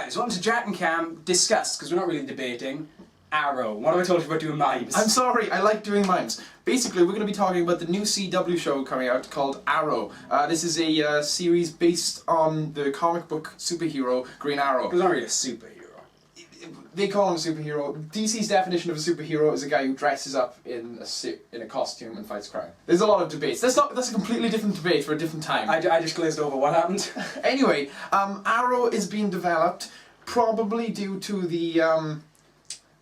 guys, welcome to Jack and Cam Discuss, because we're not really debating, Arrow. What have I told you about doing mimes? I'm sorry, I like doing mimes. Basically, we're going to be talking about the new CW show coming out called Arrow. This is a series based on the comic book superhero Green Arrow. He's not really a superhero. They call him a superhero. DC's definition of a superhero is a guy who dresses up in a suit, in a costume, and fights crime. There's a lot of debates. That's a completely different debate for a different time. I just glazed over. What happened? Anyway, Arrow is being developed probably due to the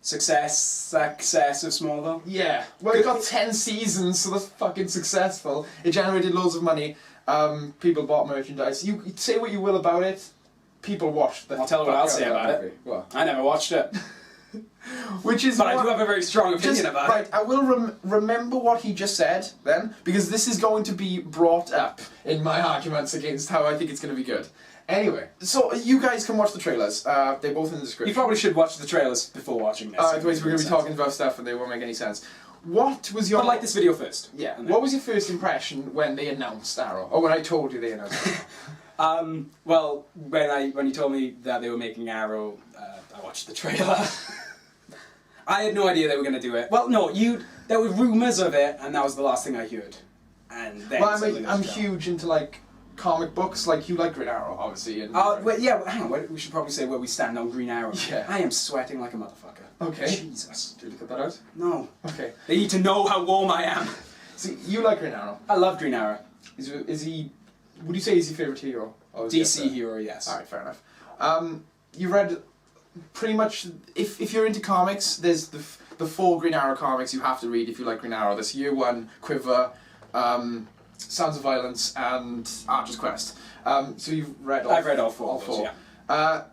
Success of Smallville. Yeah, well, it got 10 seasons, so that's fucking successful. It generated loads of money. People bought merchandise. You say what you will about it. People watched the. I'll tell you what I'll say about it. What? I never watched it. Which is. But I do have a very strong opinion about it. Right, I will remember what he just said then, because this is going to be brought up in my arguments against how I think it's going to be good. Anyway, so you guys can watch the trailers. They're both in the description. You probably should watch the trailers before watching this. Otherwise, we're going to be talking about stuff and they won't make any sense. What was your... But like this video first. Yeah. What was your first impression when they announced Arrow? Or when I told you they announced it? Well, when you told me that they were making Arrow, I watched the trailer. I had no idea they were going to do it. Well, no, there were rumours of it, and that was the last thing I heard. And then I'm huge into, like, comic books. Like, you like Green Arrow, obviously. And hang on, we should probably say where we stand on Green Arrow. Yeah. I am sweating like a motherfucker. Okay. Jesus. Did you cut that out? No. Okay. They need to know how warm I am. See, you like Green Arrow. I love Green Arrow. Is he... Would you say he's your favourite hero? DC hero, yes. Alright, fair enough. You read pretty much... If you're into comics, there's the 4 Green Arrow comics you have to read if you like Green Arrow. There's Year One, Quiver, Sounds of Violence, and Archer's Quest. So you've read all... I've read all four. Yeah.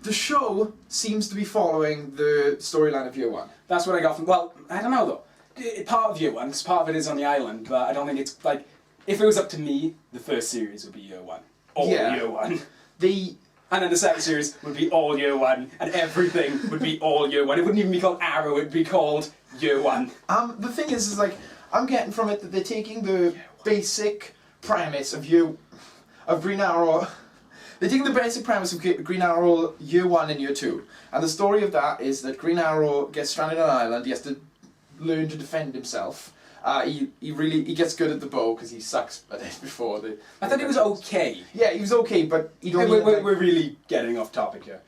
The show seems to be following the storyline of Year One. That's what I got from... Well, I don't know though. Part of Year One, because part of it is on the island, but I don't think it's like... If it was up to me, the first series would be Year One. All Year One. And then the second series would be all Year One, and everything would be all Year One. It wouldn't even be called Arrow, it would be called Year One. The thing is like, I'm getting from it that they're taking the basic premise of Green Arrow. They're taking the basic premise of Green Arrow Year One and Year Two. And the story of that is that Green Arrow gets stranded on an island, he has to learn to defend himself. He gets good at the bow because he sucks at it before. I thought he was okay. Yeah, he was okay, but he don't. We're really getting off topic here.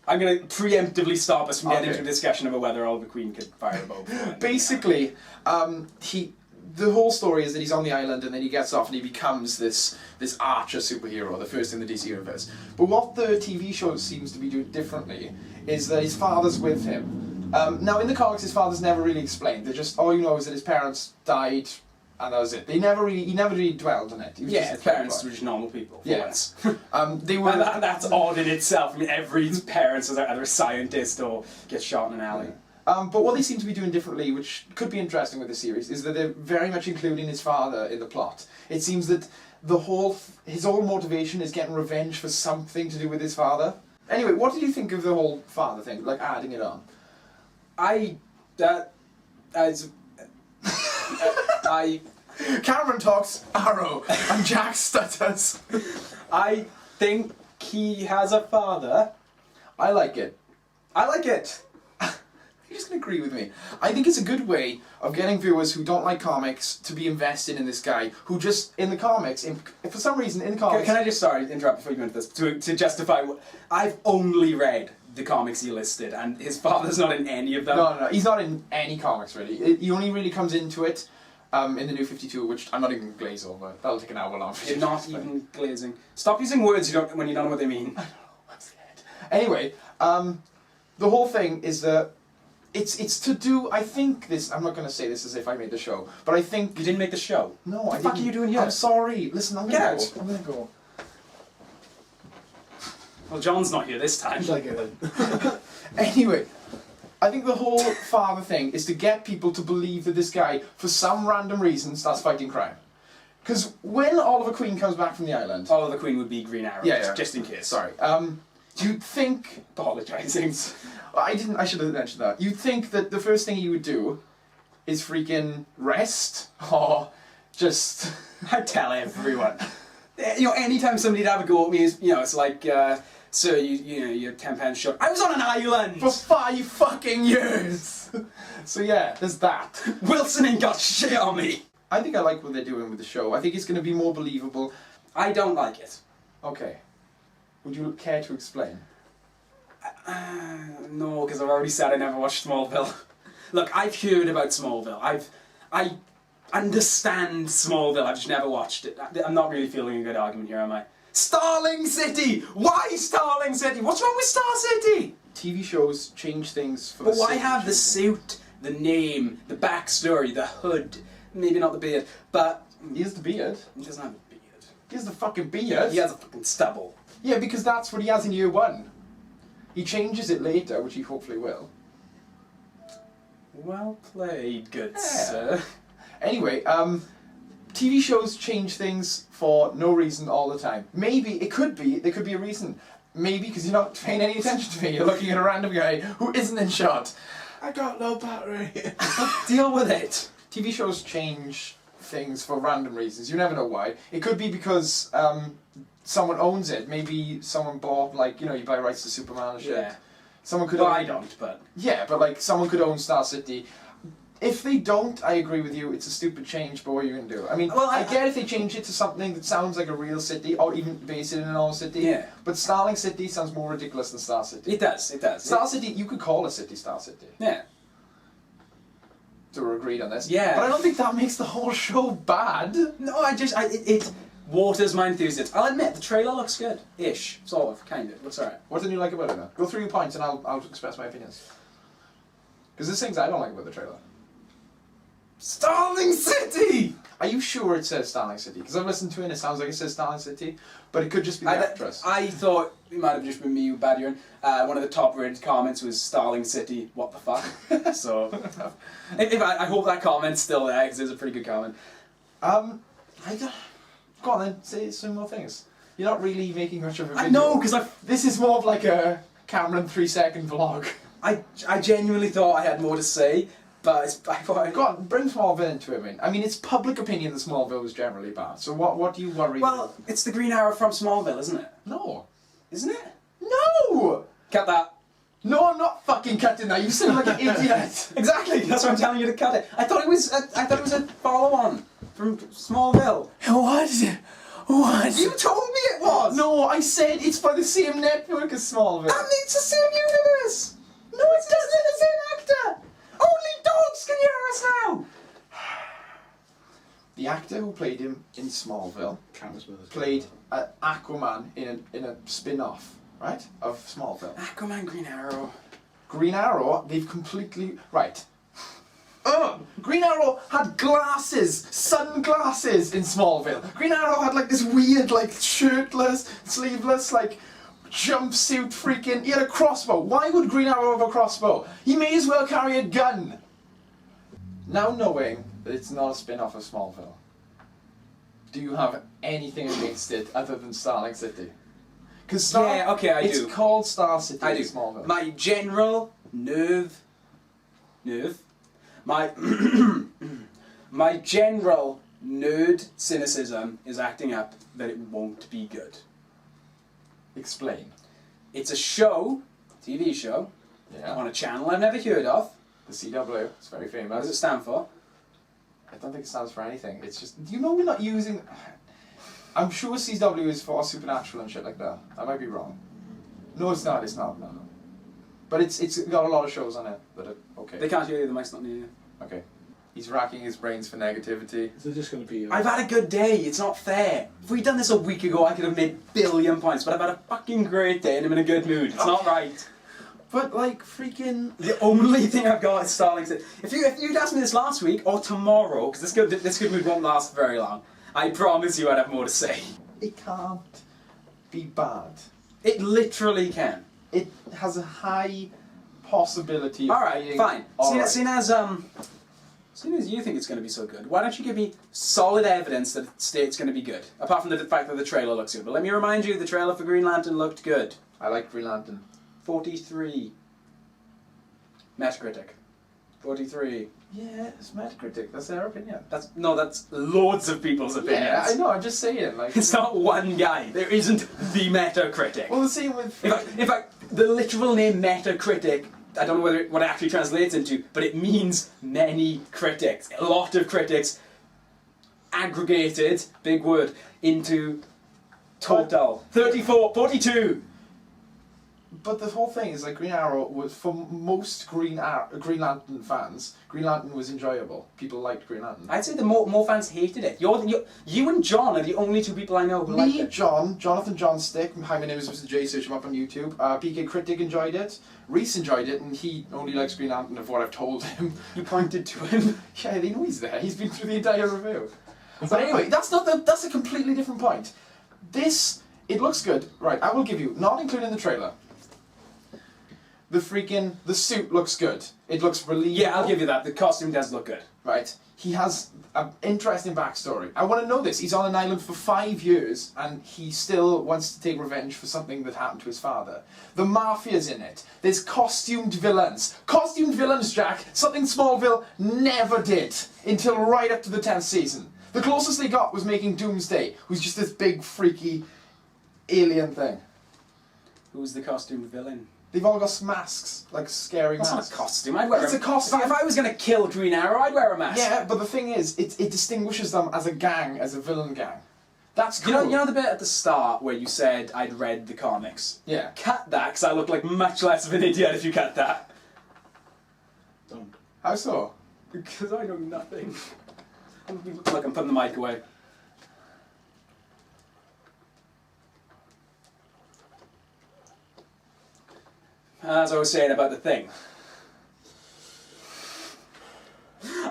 I'm going to preemptively stop us from getting into a discussion about whether Oliver Queen could fire a bow. Basically, the whole story is that he's on the island and then he gets off and he becomes this archer superhero, the first in the DC universe. But what the TV show seems to be doing differently is that his father's with him. Now, in the comics, his father's never really explained. They're just, all you know is that his parents died, and that was it. He never really dwelled on it. His parents were just normal people, for once. They were... And that's odd in itself. I mean, every parent is either a scientist or gets shot in an alley. But what they seem to be doing differently, which could be interesting with this series, is that they're very much including his father in the plot. It seems that his whole motivation is getting revenge for something to do with his father. Anyway, what did you think of the whole father thing, like adding it on? Cameron talks Arrow and Jack stutters. I think he has a father. I like it. I like it. You're just going to agree with me. I think it's a good way of getting viewers who don't like comics to be invested in this guy who just, in the comics, for some reason, in the comics... Can I just, interrupt before you go into this, to justify... I've only read the comics he listed, and his father's not in any of them. No, he's not in any comics, really. He only really comes into it in the New 52, which I'm not even going to glaze over. That'll take an hour long. You're not even glazing. Stop using words when you don't know what they mean. I don't know, I'm scared. Anyway, the whole thing is that it's to do, I think this, I'm not going to say this as if I made the show, but I think... You didn't make the show? No, I didn't. What the fuck are you doing here? I'm sorry. Listen, I'm going to go. I'm going to go. Well, John's not here this time. Anyway, I think the whole father thing is to get people to believe that this guy, for some random reason, starts fighting crime. Because when Oliver Queen comes back from the island... Oliver Queen would be Green Arrow, just in case. Sorry. Do you think... Apologising. I should have mentioned that. You'd think that the first thing he would do is freaking rest, or just... I tell everyone. You know, anytime somebody'd have a go at me, it's like... sir, you know, you're 10 pounds short. I was on an island! For 5 fucking years! So yeah, there's that. Wilson ain't got shit on me! I think I like what they're doing with the show. I think it's going to be more believable. I don't like it. Okay. Would you care to explain? No, because I've already said I never watched Smallville. Look, I've heard about Smallville. I understand Smallville. I've just never watched it. I'm not really feeling a good argument here, am I? Starling City! Why Starling City? What's wrong with Star City? TV shows change things for But the why sake of have the changing. suit, the name, the backstory, the hood? Maybe not the beard, but He has the beard. he doesn't have a beard. He has the fucking beard. He has a fucking stubble. Yeah, because that's what he has in year 1. He changes it later, which he hopefully will. Well played, good Yeah. sir. Anyway, TV shows change things for no reason all the time. Maybe, there could be a reason. Maybe because you're not paying any attention to me, you're looking at a random guy who isn't in shot. I got low battery. Deal with it. TV shows change things for random reasons. You never know why. It could be because someone owns it. Maybe someone bought, like, you know, you buy rights to Superman and shit. Yeah. Someone could Well, own... I don't, but... Yeah, but like someone could own Star City. If they don't, I agree with you, it's a stupid change, but what are you going to do? I mean, Well, I get if they change it to something that sounds like a real city, or even base it in an old city. Yeah. But Starling City sounds more ridiculous than Star City. It does, it does. Star City, you could call a city Star City. Yeah. So we're agreed on this. Yeah. But I don't think that makes the whole show bad. No, it waters my enthusiasm. I'll admit, the trailer looks good. Ish. Sort of, kind of. Looks alright. What didn't you like about it then? Go through your points and I'll express my opinions. Because there's things I don't like about the trailer. Starling City! Are you sure it says Starling City? Because I've listened to it and it sounds like it says Starling City, but it could just be the actress. I thought it might have just been me, bad urine. One of the top rated comments was Starling City, what the fuck? So, I hope that comment's still there, because it's a pretty good comment. I don't... Go on then, say some more things. You're not really making much of a video. I know, because This is more of like a Cameron 3-second vlog. I genuinely thought I had more to say, but I thought... Go on, bring Smallville into it, man. I mean, it's public opinion that Smallville was generally bad, so what do you worry Well, it's the Green Arrow from Smallville, isn't it? No. Isn't it? No! Cut that. No, I'm not fucking cutting that, you sound like an idiot! Exactly, that's why I'm telling you to cut it. I thought it was a follow-on from Smallville. What? What? You told me it was! No, I said it's by the same network as Smallville. And it's the same universe! No, it doesn't, it's the same actor! Only dogs can hear us now! The actor who played him in Smallville played Aquaman in a spin-off, right, of Smallville. Aquaman, Green Arrow. Green Arrow, they've completely... Right. Green Arrow had glasses, sunglasses in Smallville. Green Arrow had like this weird, like shirtless, sleeveless, like jumpsuit freaking... He had a crossbow. Why would Green Arrow have a crossbow? He may as well carry a gun. Now knowing that it's not a spin-off of Smallville, do you have anything against it other than Starling City? Because Yeah, okay, I do. It's called Star City I in do. Smallville. My general my general nerd cynicism is acting up that it won't be good. Explain. It's a show, TV show, Yeah. on a channel I've never heard of. The CW. It's very What does it famous. stand for? I don't think it stands for anything. It's just... You know we're not using... I'm sure CW is for Supernatural and shit like that. I might be wrong. No, it's not. It's not. No. But it's got a lot of shows on it that are okay. They can't hear you, the mic's not near you. Okay. He's racking his brains for negativity. Is it just going to be... I've had a good day, it's not fair. If we'd done this a week ago, I could have made billion points, but I've had a fucking great day and I'm in a good mood. It's not right. But like freaking... The only thing I've got is Starling City. If you'd asked me this last week or tomorrow, because this good mood won't last very long, I promise you I'd have more to say. It can't be bad. It literally can. It has a high possibility of Alright, being... fine. Alright. Seeing as you think it's going to be so good, why don't you give me solid evidence that it's going to be good? Apart from the fact that the trailer looks good. But let me remind you, the trailer for Green Lantern looked good. I like Green Lantern. 43. Metacritic. 43. Yeah, it's Metacritic. That's their opinion. That's loads of people's opinions. Yeah, I know. I'm just saying. Like, It's not one guy. There isn't the Metacritic. well, the same with. In fact, the literal name Metacritic, I don't know what it actually translates into, but it means many critics. A lot of critics aggregated, big word, into total. 34, 42. But the whole thing is like Green Arrow was, for most Green Lantern fans, Green Lantern was enjoyable. People liked Green Lantern. I'd say the more fans hated it. You and John are the only two people I know who liked Me, it. Jonathan John Stick, hi, my name is Mr. J, search him up on YouTube. PK Critic enjoyed it. Reese enjoyed it, and he only likes Green Lantern of what I've told him. You pointed to him. Yeah, they know he's there. He's been through the entire review. But anyway, that's a completely different point. It looks good. Right, I will give you, not including the trailer. The suit looks good. It looks believable. Yeah, I'll give you that. The costume does look good. Right. He has an interesting backstory. I want to know this. He's on an island for 5 years, and he still wants to take revenge for something that happened to his father. The Mafia's in it. There's costumed villains. Costumed villains, Jack. Something Smallville never did until right up to the 10th season. The closest they got was making Doomsday, who's just this big, freaky alien thing. Who's the costume villain? They've all got masks, like scary That's masks. not a costume. I'd wear It's a costume. If I was going to kill Green Arrow, I'd wear a mask. Yeah, but the thing is, it distinguishes them as a gang, as a villain gang. That's cool. You know the bit at the start where you said I'd read the comics? Yeah. Cut that, because I look like much less of an idiot if you cut that. Don't. How so? Because I know nothing. Look, I'm putting the mic away. As I was saying about the thing.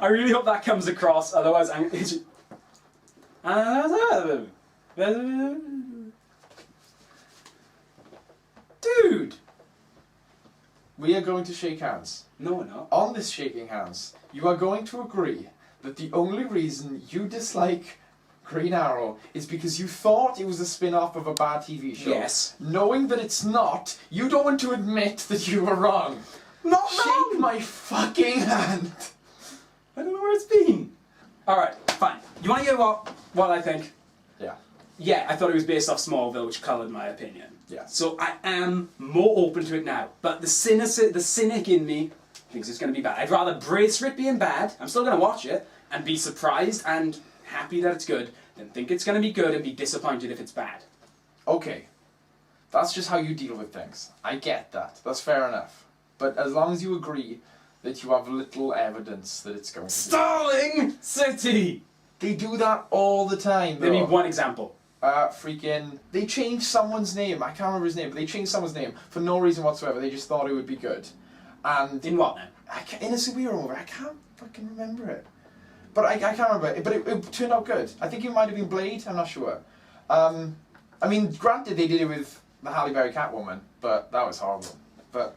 I really hope that comes across, otherwise I'm... Dude! We are going to shake hands. No, we're not. On this shaking hands, you are going to agree that the only reason you dislike Green Arrow is because you thought it was a spin-off of a bad TV show. Yes. Knowing that it's not, you don't want to admit that you were wrong. Not Shake my fucking hand. I don't know where it's been. Alright, fine. You want to hear what I think? Yeah. Yeah, I thought it was based off Smallville, which coloured my opinion. Yeah. So I am more open to it now. But the cynic in me thinks it's going to be bad. I'd rather brace for it being bad, I'm still going to watch it, and be surprised and happy that it's good, than think it's going to be good and be disappointed if it's bad. Okay. That's just how you deal with things. I get that. That's fair enough. But as long as you agree that you have little evidence that it's going to be. Starling City! They do that all the time, though. Give me one example. They changed someone's name. I can't remember his name, but they changed someone's name for no reason whatsoever. They just thought it would be good. And In what now? in a superhero movie, I can't fucking remember it. But I can't remember it. But it turned out good. I think it might have been Blade. I'm not sure. I mean, granted, they did it with the Halle Berry Catwoman, but that was horrible. But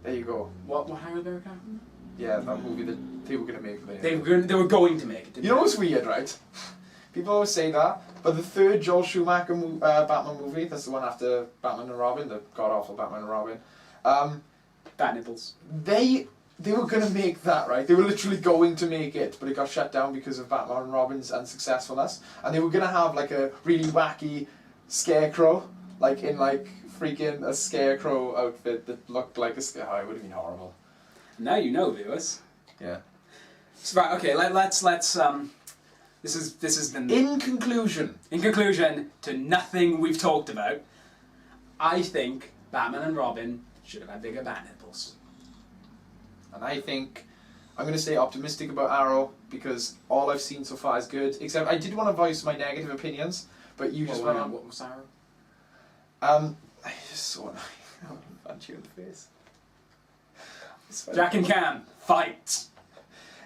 there you go. What Halle Berry Catwoman? Yeah, that movie that they were going to make. They were going to make it. Didn't You know what's weird, right? People always say that, but the third Joel Schumacher Batman movie, that's the one after Batman and Robin, the god-awful Batman and Robin, Bat nipples. they were going to make that, right? They were literally going to make it, but it got shut down because of Batman and Robin's unsuccessfulness, and they were going to have like a really wacky scarecrow, like in like freaking a scarecrow outfit that looked like a scarecrow. Oh, it would have been horrible. Now you know, viewers. Yeah. So, right, okay, let's this has been In conclusion to nothing we've talked about. I think Batman and Robin should have had bigger bat nipples. and I think I'm going to stay optimistic about Arrow because all I've seen so far is good. Except I did want to voice my negative opinions, but you just went on. What was Arrow? I just so annoying. I want to punch you in the face. Jack and Cam, fight!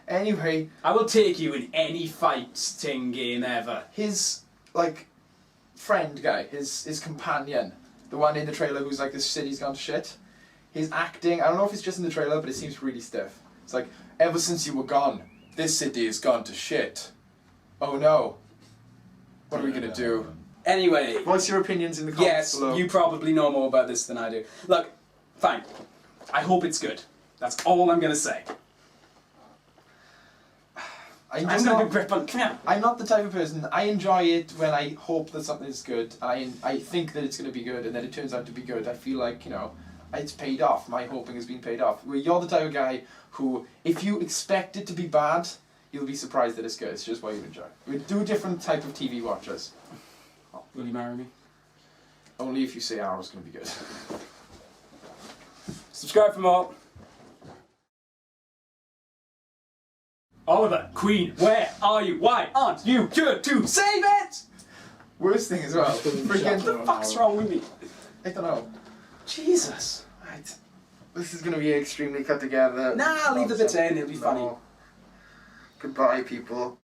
Anyway, I will take you in any fighting game ever. his like friend guy, his companion, the one in the trailer who's like, this city's gone to shit. His acting, I don't know if it's just in the trailer, but it seems really stiff. It's like, ever since you were gone, this city has gone to shit. Oh no. What are we gonna do? Anyway, Voice your opinions in the comments yes, below. you probably know more about this than I do. Look, fine. I hope it's good. That's all I'm gonna say. I'm I'm just gonna not, do grip on. Come here. I'm not the type of person. I enjoy it when I hope that something is good, and I think that it's going to be good, and then it turns out to be good. I feel like, you know, it's paid off. My hoping has been paid off. Where you're the type of guy who, if you expect it to be bad, you'll be surprised that it's good. It's just what you enjoy. We're two different type of TV watchers. Will you marry me? Only if you say Arrow's going to be good. Subscribe for more. Oliver, Queen, where are you? Why aren't you here to save it? Worst thing as well. Freaking, What the fuck's wrong with me? I don't know. Jesus. Right. This is going to be extremely cut together. Nah, leave the bits in, it'll be funny. Goodbye, people.